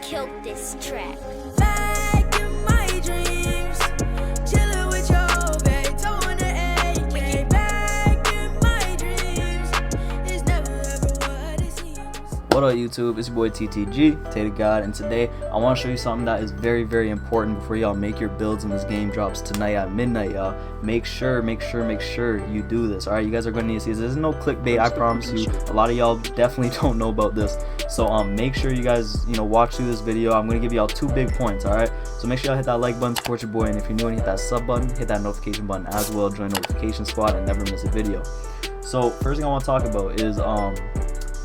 killed this track. Back in my dreams, chilling with your babe, towing the AK. Back in my dreams, it's never ever what it seems. What up YouTube, it's your boy TTG, TeyTheGod, and today I want to show you something that is very, very important before y'all make your builds and this game drops tonight at midnight, y'all. Make sure you do this, alright? You guys are going to need to see this. There's no clickbait, I promise you. A lot of y'all definitely don't know about this. So make sure you guys, watch through this video. I'm going to give y'all 2 big points, alright? So make sure y'all hit that like button, support your boy, and if you're new and hit that sub button, hit that notification button as well. Join notification squad and never miss a video. So first thing I want to talk about is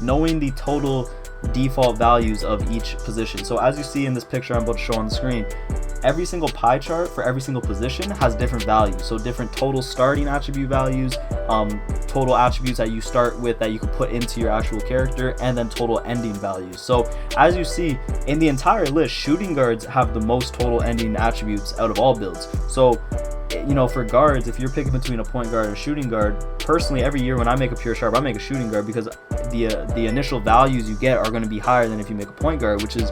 knowing the total default values of each position. So as you see in this picture I'm about to show on the screen, every single pie chart for every single position has different values. So different total starting attribute values, total attributes that you start with that you can put into your actual character, and then total ending values. So as you see in the entire list, shooting guards have the most total ending attributes out of all builds. So for guards, if you're picking between a point guard and a shooting guard, personally every year when I make a pure sharp, I make a shooting guard because the initial values you get are going to be higher than if you make a point guard, which is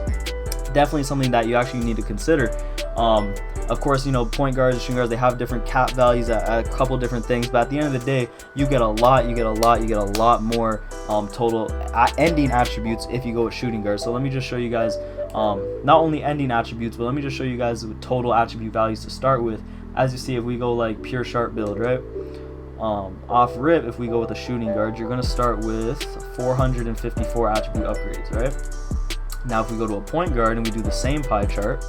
definitely something that you actually need to consider. Of course, point guards and shooting guards, they have different cap values at a couple different things, but at the end of the day, you get a lot more total ending attributes if you go with shooting guards. So let me just show you guys not only ending attributes, but let me just show you guys the total attribute values to start with. As you see, if we go like pure sharp build, right, off rip, if we go with a shooting guard, you're going to start with 454 attribute upgrades, right? Now if we go to a point guard and we do the same pie chart,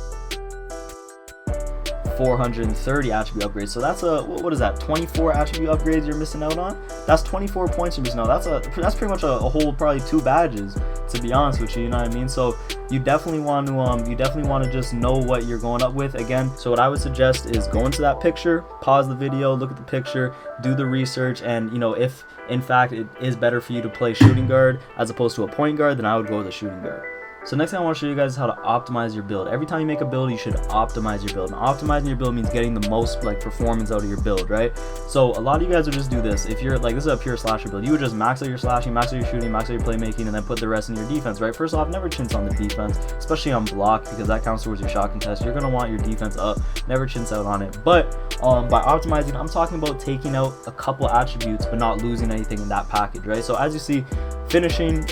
430 attribute upgrades. So that's what is that, 24 attribute upgrades you're missing out on? That's 24 points you're missing out. That's pretty much a whole probably 2 badges, to be honest with you, you know what I mean? So you definitely want to just know what you're going up with. Again, so what I would suggest is go into that picture, pause the video, look at the picture, do the research, and if in fact it is better for you to play shooting guard as opposed to a point guard, then I would go with a shooting guard. So next thing I want to show you guys is how to optimize your build. Every time you make a build, you should optimize your build. And optimizing your build means getting the most performance out of your build, right? So a lot of you guys would just do this. If you're this is a pure slasher build, you would just max out your slashing, max out your shooting, max out your playmaking, and then put the rest in your defense, right? First off, never chintz on the defense, especially on block, because that counts towards your shot contest. You're gonna want your defense up. Never chintz out on it. But by optimizing, I'm talking about taking out a couple attributes but not losing anything in that package, right? So as you see, finishing,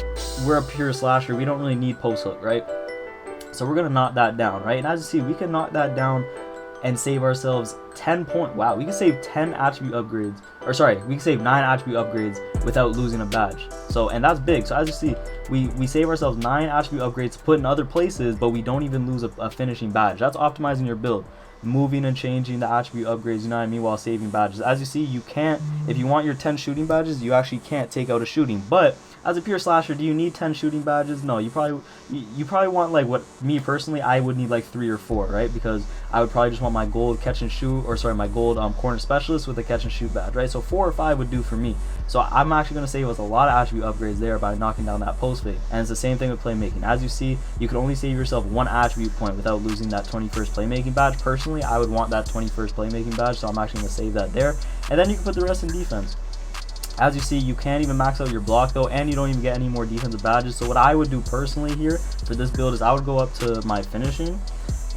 we're a pure slasher, we don't really need post hook, right? So we're gonna knock that down, right? And as you see, we can knock that down and save ourselves 10 points. Wow, we can save 10 attribute upgrades, or sorry, we can save 9 attribute upgrades without losing a badge. So, and that's big. So as you see, we save ourselves 9 attribute upgrades to put in other places, but we don't even lose a finishing badge. That's optimizing your build, moving and changing the attribute upgrades, you know what I mean, while saving badges. As you see, you can't, if you want your 10 shooting badges, you actually can't take out a shooting. But as a pure slasher, do you need 10 shooting badges? No, you probably want, like, what me personally, I would need like 3 or 4, right? Because I would probably just want my gold catch and shoot, or sorry, my gold corner specialist with a catch and shoot badge, right? So 4 or 5 would do for me. So I'm actually going to save us a lot of attribute upgrades there by knocking down that post fake. And it's the same thing with playmaking. As you see, you can only save yourself 1 attribute point without losing that 21st playmaking badge. Personally, I would want that 21st playmaking badge, so I'm actually going to save that there. And then you can put the rest in defense. As you see, you can't even max out your block though, and you don't even get any more defensive badges. So what I would do personally here for this build is I would go up to my finishing,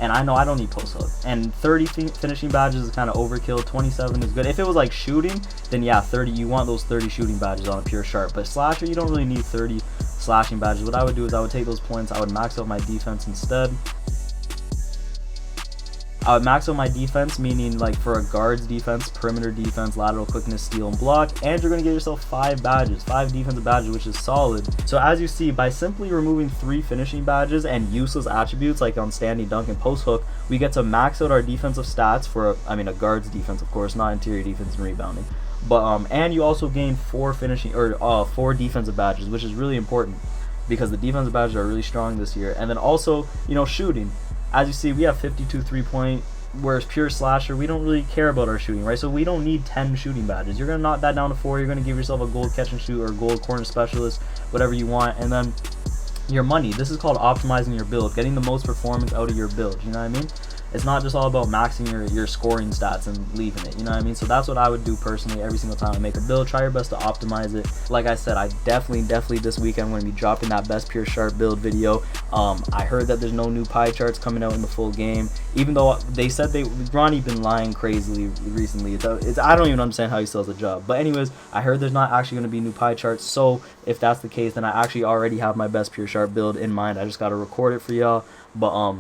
and I know I don't need post hook, and 30 finishing badges is kind of overkill. 27 is good. If it was like shooting, then yeah, 30, you want those 30 shooting badges on a pure sharp. But slasher, you don't really need 30 slashing badges. What I would do is I would take those points, I would max out my defense instead. I would max out my defense, meaning like for a guard's defense, perimeter defense, lateral quickness, steal, and block, and you're going to get yourself 5 badges, 5 defensive badges, which is solid. So as you see, by simply removing 3 finishing badges and useless attributes like on standing dunk and post hook, we get to max out our defensive stats for, a guard's defense, of course, not interior defense and rebounding. But and you also gain 4 defensive badges, which is really important because the defensive badges are really strong this year. And then also, shooting. As you see, we have 52 3-point, whereas pure slasher, we don't really care about our shooting, right? So we don't need 10 shooting badges. You're going to knock that down to 4. You're going to give yourself a gold catch and shoot or gold corner specialist, whatever you want. And then your money. This is called optimizing your build, getting the most performance out of your build, you know what I mean? it's not just all about maxing your scoring stats and leaving it, you know what I mean? So that's what I would do personally every single time I make a build. Try your best to optimize it. Like I said, I definitely this weekend I'm going to be dropping that best pure sharp build video. I heard that there's no new pie charts coming out in the full game, even though they said Ronnie been lying crazily recently. I don't even understand how he still has a job. But anyways, I heard there's not actually going to be new pie charts. So if that's the case, then I actually already have my best pure sharp build in mind. I just got to record it for y'all. But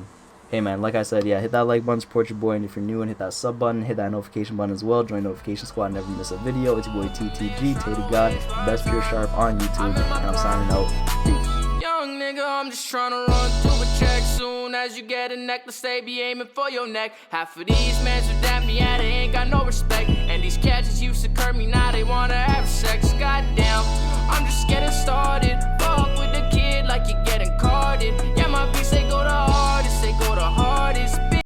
hey man, like I said, yeah, hit that like button, support your boy, and if you're new, and hit that sub button, hit that notification button as well. Join notification squad, never miss a video. It's your boy TTG, TeyTheGod, best pure sharp on YouTube, and I'm signing out. Peace. Young nigga, I'm just tryna run through a check. Soon as you get a necklace, they be aiming for your neck. Half of these men should at me at it.